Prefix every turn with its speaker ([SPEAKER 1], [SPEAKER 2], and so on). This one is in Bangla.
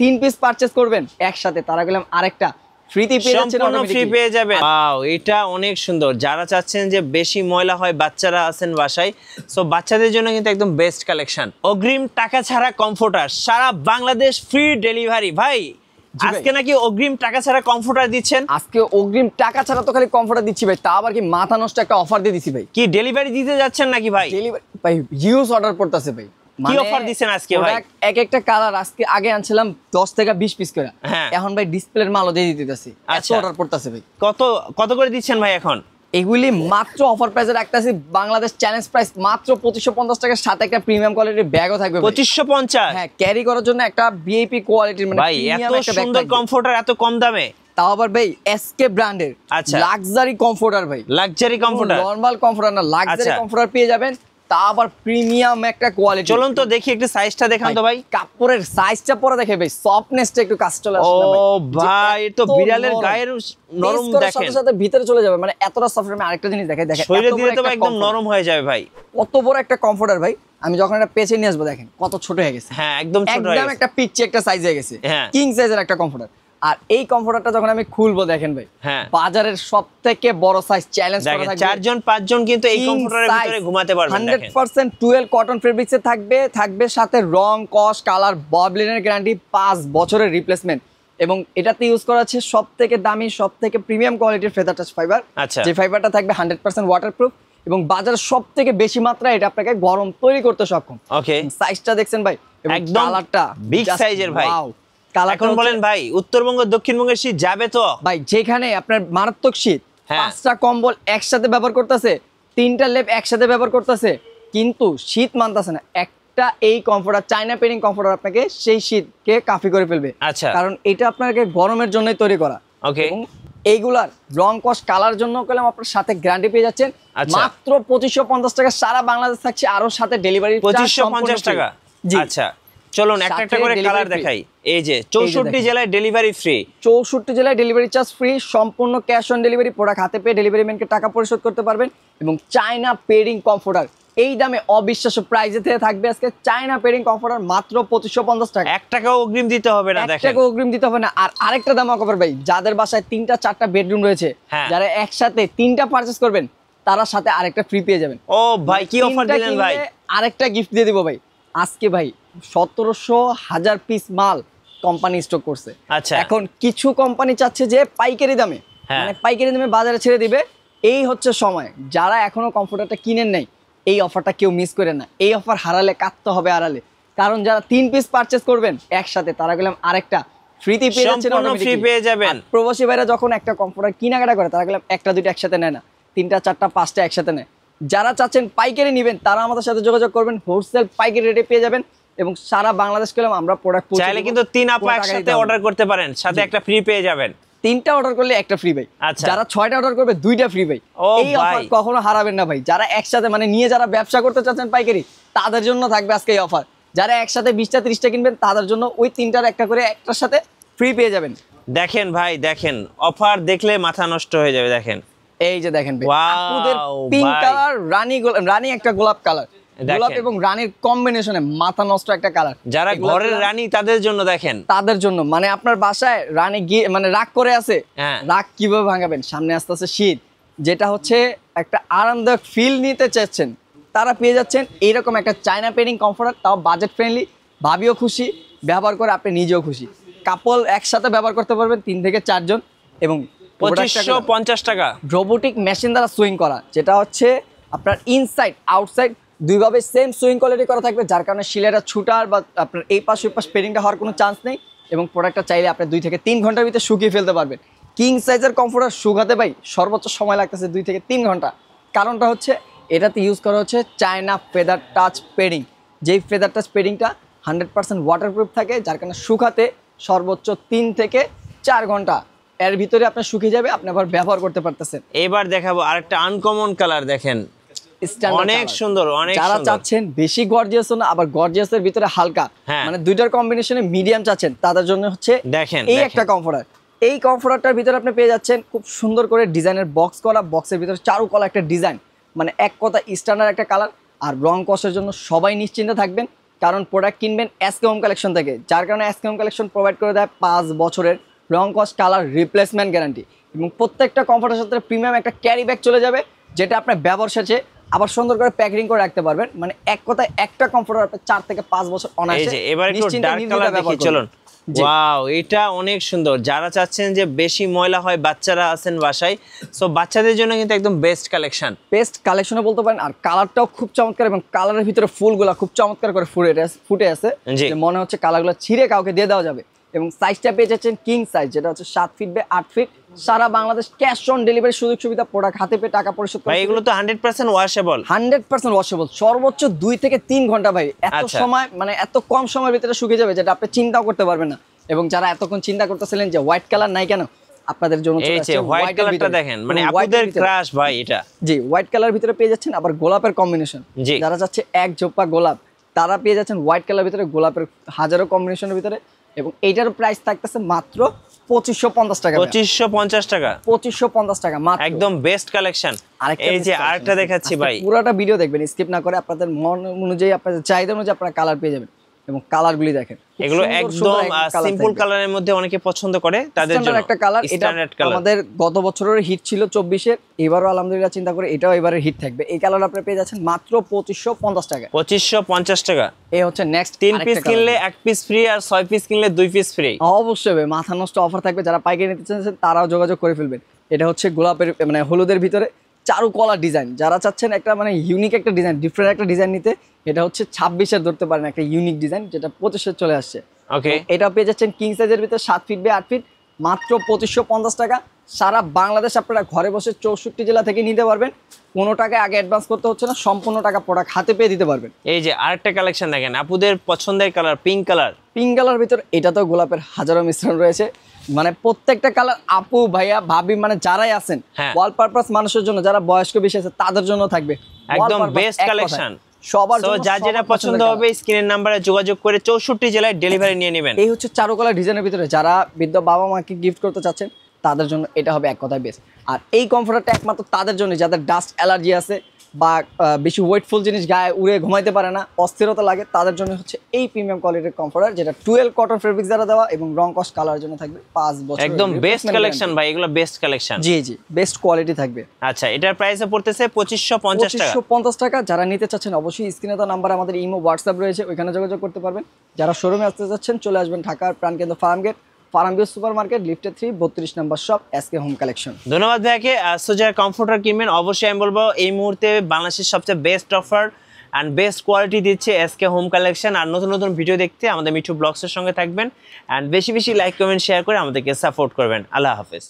[SPEAKER 1] 3 পিস পারচেজ করবেন একসাথে, তারা গেলাম আরেকটা ফ্রিতে পেয়ে যাচ্ছেন,
[SPEAKER 2] সম্পূর্ণ ফ্রি পেয়ে যাবেন। ওয়াও, এটা অনেক সুন্দর। যারা চাচ্ছেন যে বেশি ময়লা হয়, বাচ্চারা আছেন বাসায়, সো বাচ্চাদের জন্য কিন্তু একদম বেস্ট কালেকশন। অগ্রিম টাকা ছাড়া কমফোর্টার, সারা বাংলাদেশ ফ্রি ডেলিভারি। ভাই আজকে নাকি অগ্রিম টাকা ছাড়া কমফোর্টার দিচ্ছেন?
[SPEAKER 1] আজকে অগ্রিম টাকা ছাড়া তো খালি কমফোর্টার দিচ্ছি ভাই, তা আবার কি মাথা নষ্ট একটা অফার দিয়ে দিছি ভাই।
[SPEAKER 2] কি ডেলিভারি দিতে যাচ্ছেন নাকি ভাই?
[SPEAKER 1] ডেলিভারি ভাই হিউজ অর্ডার পড়তেছে ভাই।
[SPEAKER 2] কি অফার দিচ্ছেন আজকে ভাই?
[SPEAKER 1] এক একটা কালার আজকে আগে আনছিলাম 10 থেকে 20 পিস করে, এখন ভাই ডিসপ্লের মালও দিয়ে দিতেছি, এত অর্ডার পড়তেছে ভাই।
[SPEAKER 2] কত করে দিচ্ছেন ভাই এখন?
[SPEAKER 1] এগুলি মাত্র অফার প্রাইসে রাখতেছি, বাংলাদেশ চ্যালেঞ্জ প্রাইস মাত্র 2550 টাকার সাথে একটা প্রিমিয়াম কোয়ালিটির ব্যাগও থাকবে।
[SPEAKER 2] 2550?
[SPEAKER 1] হ্যাঁ, ক্যারি করার জন্য একটা ভিআইপি কোয়ালিটির মানে
[SPEAKER 2] ভাই এত সুন্দর কমফোর্টার এত কম দামে,
[SPEAKER 1] তাও আবার ভাই এসকে ব্র্যান্ডের লাক্সারি কমফোর্টার ভাই।
[SPEAKER 2] লাক্সারি কমফোর্টার,
[SPEAKER 1] নরমাল কমফোর্টার না, লাক্সারি কমফোর্টার পেয়ে যাবেন, তা আবার প্রিমিয়াম একটা কোয়ালিটি।
[SPEAKER 2] চলুন তো দেখি একটু সাইজটা দেখান তো ভাই।
[SPEAKER 1] কাপড়ের সাইজটা পরে দেখে ভাই, সফটনেসটা একটু কাজ চলে আসে না ভাই।
[SPEAKER 2] ও ভাই, এ তো বিড়ালের গায়ের নরম দেখেন,
[SPEAKER 1] সাথে সাথে ভিতরে চলে যাবে, মানে এতটা সফট। আমি আরেকটা জিনিস দেখাই, দেখেন
[SPEAKER 2] শরীরে দিলে তো একদম নরম হয়ে যাবে ভাই।
[SPEAKER 1] কত বড় একটা কমফোর্টার ভাই, আমি যখন এটা পেছে নিয়ে আসবো দেখেন কত ছোট হয়ে গেছে।
[SPEAKER 2] হ্যাঁ, একদম ছোট হয়ে গেছে,
[SPEAKER 1] একদম একটা পিচ্চি একটা সাইজ হয়ে গেছে, কিং সাইজের একটা কমফোর্টার। আর এই কমফোর্টারটা যখন আমি খুলবো দেখেন ভাই, বাজারের সবথেকে বড় সাইজ চ্যালেঞ্জ করা থাকবে।
[SPEAKER 2] 4 জন 5 জন কিন্তু এই কমফোর্টারের ভিতরে ঘুমাতে পারবেন।
[SPEAKER 1] 100% টুয়েল কটন ফেব্রিক্সে থাকবে সাথে রং, কস, কালার, ববলিনের গ্যারান্টি, 5 বছরের রিপ্লেসমেন্ট, এবং এটাতে ইউজ করা আছে সবথেকে দামি সবথেকে প্রিমিয়াম কোয়ালিটির ফেদার টাচ ফাইবার। যে ফাইবারটা থাকবে 100% ওয়াটারপ্রুফ, এবং বাজার সবথেকে বেশি মাত্রায় এটা আপনাকে গরম তৈরি করতে সক্ষম।
[SPEAKER 2] ওকে,
[SPEAKER 1] সাইজটা দেখছেন ভাই,
[SPEAKER 2] একদম
[SPEAKER 1] কালারটা
[SPEAKER 2] বিগ সাইজের ভাই। এখন বলেন ভাই, উত্তরবঙ্গ দক্ষিণবঙ্গের শীত যাবে তো ভাই?
[SPEAKER 1] যেখানে আপনার মারাত্মক শীত, 5টা কম্বল একসাথে ব্যবহার করতেছে, 3টা লেপ একসাথে ব্যবহার করতেছে, কিন্তু শীত মানতেছে না, একটা এই কমফোর্টার চায়না পেডিং কমফোর্টার আপনাকে সেই শীতকে কাফি করে ফেলবে। কারণ এটা আপনাকে গরমের জন্যই তৈরি করা। ওকে, এইগুলার রং, কস, কালার জন্য কলম আপনার সাথে গ্যারান্টি পেয়ে যাচ্ছেন মাত্র 2550 টাকা। সারা বাংলাদেশ থাকছে, আরো সাথে ডেলিভারি
[SPEAKER 2] 2550 টাকা। আচ্ছা চলুন একটা একটা করে কালার দেখাই। এই যে 64 জেলায় ডেলিভারি ফ্রি,
[SPEAKER 1] 64 জেলায় ডেলিভারি চার্জ ফ্রি, সম্পূর্ণ ক্যাশ অন ডেলিভারি। প্রোডাক্ট হাতে পেয়ে ডেলিভারি ম্যানকে টাকা পরিশোধ করতে পারবেন, এবং চায়না পেডিং কমফোর্টার এই দামে অবিশ্বাস্য প্রাইসে থাকবে আজকে। চায়না পেডিং কমফোর্টার মাত্র 2550 টাকা,
[SPEAKER 2] 1 টাকাও অগ্রিম দিতে হবে না। দেখেন 1
[SPEAKER 1] টাকাও অগ্রিম দিতে হবে না। আর আরেকটা দাম অফার ভাই, যাদের বাসায় 3টা 4টা বেডরুম রয়েছে, যারা একসাথে 3টা পারচেজ করবেন, তারা সাথে আরেকটা ফ্রি পেয়ে যাবেন।
[SPEAKER 2] ও ভাই, কি অফার দিলেন ভাই?
[SPEAKER 1] আরেকটা গিফট দিয়ে দিব ভাই আজকে ভাই। 1700,000 পিস মাল কোম্পানি স্টক করছে। আচ্ছা, এখন কিছু কোম্পানি চাচ্ছে যে পাইকারি দামে, মানে পাইকারি দামে বাজারে ছেড়ে দিবে। এই হচ্ছে সময়, যারা এখনো কমফোর্টারটা কিনেন নাই, এই অফারটা কেউ মিস করে না। এই অফার হারালে কাটতে হবে আড়ালে, কারণ যারা 3 পিস পারচেজ করবেন একসাথে, তারা গেলাম আরেকটা ফ্রিতে পেয়ে যাচ্ছেন,
[SPEAKER 2] ফ্রি পেয়ে যাবেন।
[SPEAKER 1] প্রবাসী ভাইরা যখন একটা কমফোর্টার কেনাকাটা করে, তারা গেলাম 1টা 2টা একসাথে নেয় না, 3টা 4টা 5টা একসাথে নেয়। যারা চাচ্ছেন পাইকারি নেবেন, তারা আমাদের সাথে যোগাযোগ করবেন, হোলসেল পাইকারি রেটে পেয়ে যাবেন, এবং সারা বাংলাদেশ গেলাম আমরা প্রোডাক্ট চাইলে
[SPEAKER 2] কিন্তু 3 আপা একসাথে অর্ডার করতে পারেন, সাথে একটা ফ্রি পেয়ে যাবেন।
[SPEAKER 1] 3টা অর্ডার করলে একটা ফ্রি ভাই, যারা 6টা অর্ডার করবে 2টা ফ্রি ভাই। এই অফার কখনো হারাবেন না ভাই। যারা একসাথে মানে নিয়ে যারা ব্যবসা করতে চাচ্ছেন পাইকারি, তাদের জন্য থাকবে আজকে এই অফার। যারা একসাথে 20টা 30টা কিনবেন, তাদের জন্য ওই 3টার একটা করে একটার সাথে ফ্রি পেয়ে যাবেন।
[SPEAKER 2] দেখেন ভাই, দেখেন অফার দেখলে মাথা নষ্ট হয়ে যাবে। দেখেন
[SPEAKER 1] এই যে দেখেন আপুদের পিঙ্ক কালার, রানী একটা গোলাপ কালার, গোলাপ এবং রানীর কম্বিনেশনে মাথা নষ্ট একটা কালার।
[SPEAKER 2] যারা ঘরের রানী তাদের জন্য, দেখেন
[SPEAKER 1] তাদের জন্য, মানে আপনার বাসায় রানী মানে রাগ করে আছে, রাগ কিভাবে ভাঙাবেন? সামনে আস্তে আস্তে শীত, যেটা হচ্ছে একটা আরামদায়ক ফিল নিতে চাচ্ছেন, তারা পেয়ে যাচ্ছেন এইরকম একটা চায়না পেডিং কমফোর্টার, তাও বাজেট ফ্রেন্ডলি। ভাবিও খুশি, ব্যবহার করে আপনি নিজেও খুশি। কাপল একসাথে ব্যবহার করতে পারবেন 3 থেকে 4 জন, এবং
[SPEAKER 2] 2550 টাকা
[SPEAKER 1] রোবোটিক মেশিন দ্বারা সুইং করা, যেটা হচ্ছে আপনার ইনসাইড আউটসাইড দুইভাবে সেম সুইং কোয়ালিটি করা থাকবে, যার কারণে শিলেটা ছুটার বা আপনার এই পাশ ওই পাশ পেডিংটা হওয়ার কোনো চান্স নেই, এবং প্রোডাক্টটা চাইলে আপনি 2 থেকে 3 ঘন্টার ভিতরে শুকিয়ে ফেলতে পারবেন। কিং সাইজের কমফোর্টার শুকাতে ভাই সর্বোচ্চ সময় লাগতেছে 2 থেকে 3 ঘন্টা। কারণটা হচ্ছে এটাতে ইউজ করা হচ্ছে চায়না ফেদার টাচ পেডিং, যেই ফেদার টাচ পেডিংটা 100% ওয়াটারপ্রুফ থাকে, যার কারণে শুকাতে সর্বোচ্চ 3 থেকে 4 ঘন্টা এর ভিতরে আপনার শুকিয়ে যাবে, আপনি আবার ব্যবহার করতে পারতেছেন।
[SPEAKER 2] এবার দেখাবো আরেকটা আনকমন কালার, দেখেন অনেক সুন্দর, অনেক
[SPEAKER 1] যারা চাচ্ছেন বেশি গর্জিয়াস না, আবার গর্জিয়াসের ভিতরে হালকা, মানে দুইটার কম্বিনেশনে মিডিয়াম চাচ্ছেন, তাদের জন্য হচ্ছে
[SPEAKER 2] দেখেন
[SPEAKER 1] এই একটা কমফোর্টার। এই কমফোর্টারটার ভিতরে আপনি পেয়ে যাচ্ছেন খুব সুন্দর করে ডিজাইনের বক্স করা, বক্সের ভিতরে চারুকলা একটা ডিজাইন, মানে এক কথা স্ট্যান্ডার্ড একটা কালার। আর রং কষের জন্য সবাই নিশ্চিন্তে থাকবেন, কারণ প্রোডাক্ট কিনবেন এসকে হোম কালেকশন থেকে, যার কারণে এসকে হোম কালেকশন প্রোভাইড করে দেয় 5 বছরের রং কস্ট কালার রিপ্লেসমেন্ট গ্যারান্টি এবং প্রত্যেকটা কমফোর্টের সাথে প্রিমিয়াম একটা ক্যারি ব্যাগ চলে যাবে, যেটা আপনার ব্যবহার শেষে আবার সুন্দর করে প্যাকেজিং করে রাখতে পারবেন। মানে এক কথায় একটা কমফোর্টার আপনি 4 থেকে 5 বছর
[SPEAKER 2] এই
[SPEAKER 1] অনায়াসে
[SPEAKER 2] যে এবার একটু ডার্ক কালার দেখি, চলুন। ওয়াও, এটা অনেক সুন্দর। যারা চাচ্ছেন যে বেশি ময়লা হয়, বাচ্চারা আছেন বাসায়, সো বাচ্চাদের জন্য কিন্তু একদম বেস্ট কালেকশন।
[SPEAKER 1] বেস্ট কালেকশনে বলতে পারেন। আর কালারটাও খুব চমৎকার এবং কালারের ভিতরে ফুলগুলা খুব চমৎকার করে ফুটে আছে,
[SPEAKER 2] জি।
[SPEAKER 1] যে মনে হচ্ছে কালারগুলো ছিঁড়ে কাউকে দিয়ে দেওয়া যাবে। এবং সাইজটা পেয়ে যাচ্ছেন কিং সাইজ, যেটা হচ্ছে 7 ফিট বাই 8 ফিট। সারা বাংলাদেশ ক্যাশ অন ডেলিভারি সুযোগ সুবিধা, প্রোডাক্ট হাতে পেয়ে টাকা পরিশোধ
[SPEAKER 2] ভাই এগুলো তো 100% ওয়াশেবল।
[SPEAKER 1] 100% ওয়াশেবল, সর্বোচ্চ 2 থেকে 3 ঘন্টা ভাই। এত
[SPEAKER 2] আচ্ছা।
[SPEAKER 1] সময় মানে এত কম সময়ের ভিতরে শুকিয়ে যাবে, যেটা আপনি চিন্তাও করতে পারবেন না। এবং যারা এতক্ষণ চিন্তা করতেছিলেন যে হোয়াইট কালার নাই কেন, আপনাদের জন্য
[SPEAKER 2] এই যে হোয়াইট কালারটা দেখেন, মানে আপুদের ক্রাশ ভাই এটা।
[SPEAKER 1] জি, হোয়াইট কালার ভিতরে পেয়ে যাচ্ছেন আবার গোলাপের কম্বিনেশন।
[SPEAKER 2] জি।
[SPEAKER 1] যারা চাচ্ছে এক ঝোপা গোলাপ, তারা পেয়ে যাচ্ছেন হোয়াইট কালার ভিতরে গোলাপের হাজারো কম্বিনেশনের ভিতরে। এবং এইটার প্রাইস থাকতেছে মাত্র 2550 টাকা।
[SPEAKER 2] 2550 টাকা,
[SPEAKER 1] 2550 টাকা মাত্র,
[SPEAKER 2] একদম বেস্ট কালেকশন। এই যে আরেকটা দেখাচ্ছি ভাই,
[SPEAKER 1] পুরোটা ভিডিও দেখবেন, স্কিপ না করে। আপনাদের মন অনুযায়ী, আপনাদের চাহিদা অনুযায়ী আপনারা কালার পেয়ে যাবেন। এবং কালারগুলি দেখেন,
[SPEAKER 2] এগুলো একদম সিম্পল কালারের মধ্যে অনেকে পছন্দ করে, তাদের জন্য
[SPEAKER 1] একটা কালার। এটা আমাদের গত বছরের হিট ছিল 24-এর, এবারও আলহামদুলিল্লাহ চিন্তা করে এটাও এবারে হিট থাকবে। এই কালার আপনি পেয়ে যাচ্ছেন মাত্র 2550 টাকা।
[SPEAKER 2] 2550 টাকা।
[SPEAKER 1] এই হচ্ছে নেক্সট
[SPEAKER 2] 3 পিস কিনলে 1 পিস ফ্রি, আর 6 পিস কিনলে 2 পিস ফ্রি।
[SPEAKER 1] অবশ্যই ভাই, মাথা নষ্ট অফার থাকবে। যারা পাইকারি নিতে চাচ্ছেন তারাও যোগাযোগ করে ফেলবেন। এটা হচ্ছে গোলাপের মানে হলুদের ভিতরে চারু কলা ডিজাইন। যারা চাচ্ছেন একটা মানে ইউনিক একটা ডিজাইন, ডিফারেন্ট একটা ডিজাইন নিতে, এটা হচ্ছে 26-এর ধরতে পারেন একটা ইউনিক ডিজাইন, যেটা 25-এ চলে আসছে।
[SPEAKER 2] ওকে,
[SPEAKER 1] এটা পেয়ে যাচ্ছেন কিং সাইজের ভিতরে 7 ফিট বাই 8 ফিট, মাত্র 2550 টাকা। সারা বাংলাদেশ আপনারা ঘরে বসে 64 জেলা থেকে নিতে পারবেন। কোনো টাকা আগে অ্যাডভান্স করতে হচ্ছে না, সম্পূর্ণ টাকা প্রোডাক্ট হাতে পেয়ে দিতে পারবেন।
[SPEAKER 2] এই যে আরেকটা কালেকশন দেখেন, আপুদের পছন্দের colour pink colour.
[SPEAKER 1] Pink colour ভিতর এটা তো গোলাপের হাজারো মিশ্রণ রয়েছে। মানে প্রত্যেকটা কালার আপু ভাইয়া ভাবি মানে যারাই আছেন,
[SPEAKER 2] হ্যাঁ।
[SPEAKER 1] ওয়াল পারপাস মানুষের জন্য, যারা বয়স্ক বেশি আছে তাদের জন্য থাকবে
[SPEAKER 2] একদম
[SPEAKER 1] Wall purpose,
[SPEAKER 2] বেস্ট
[SPEAKER 1] এক কথায়।
[SPEAKER 2] কালেকশন।
[SPEAKER 1] সবার
[SPEAKER 2] তো
[SPEAKER 1] জন্য
[SPEAKER 2] যার যেটা
[SPEAKER 1] সবার
[SPEAKER 2] পছন্দ
[SPEAKER 1] পছন্দের
[SPEAKER 2] হবে স্ক্রিনের নাম্বারে যোগাযোগ করে 64 জেলায় ডেলিভারি নিয়ে নেবেন।
[SPEAKER 1] এই হচ্ছে চারুকলা ডিজাইনের ভিতরে যারা বৃদ্ধ বাবা মাকে গিফট করতে চাচ্ছেন, তাদের জন্য এটা হবে এক কথায় বেস্ট। আর এই কমফোর্টারটা একমাত্র তাদের জন্য যাদের ডাস্ট অ্যালার্জি আছে বা বেশি ওয়েটফুল জিনিস গায়ে উড়ে ঘুমাইতে পারে না, অস্থিরতা লাগে, তাদের জন্য হচ্ছে এই প্রিমিয়াম কোয়ালিটির কমফোর্টার, যেটা 12 কটন ফেব্রিক্স দ্বারা দেওয়া এবং রং কস্ট কালার জন্য থাকবে 5 বছর।
[SPEAKER 2] একদম বেস্ট কালেকশন ভাই, এগুলো বেস্ট কালেকশন।
[SPEAKER 1] জি জি, বেস্ট কোয়ালিটি থাকবে।
[SPEAKER 2] আচ্ছা, এটার প্রাইসে পড়তেছে 2550 টাকা।
[SPEAKER 1] 2550 টাকা। যারা নিতে চাচ্ছেন অবশ্যই স্ক্রিনে তো নাম্বার, আমাদের ইমো হোয়াটসঅ্যাপ রয়েছে, ওইখানে যোগাযোগ করতে পারবেন। যারা শোরুমে আসতে চাচ্ছেন চলে আসবেন ঢাকার প্রাণকেন্দ্র ফার্মগেট, ফার্মগেট সুপার মার্কেট, লিফটে 3, 32 নম্বর শপ, এসকে হোম কালেকশন।
[SPEAKER 2] ধন্যবাদ ভাইয়াকে। সো যারা কমফোর্টার কিনবেন, অবশ্যই আমি বলবো এই মুহূর্তে বাংলাদেশের সবচেয়ে best offer and best quality দিচ্ছে এসকে হোম কালেকশন। আর নতুন নতুন ভিডিও দেখতে আমাদের মিঠু ব্লগসের সঙ্গে থাকবেন, অ্যান্ড বেশি বেশি লাইক কমেন্ট শেয়ার করে আমাদেরকে সাপোর্ট করবেন। আল্লাহ হাফেজ।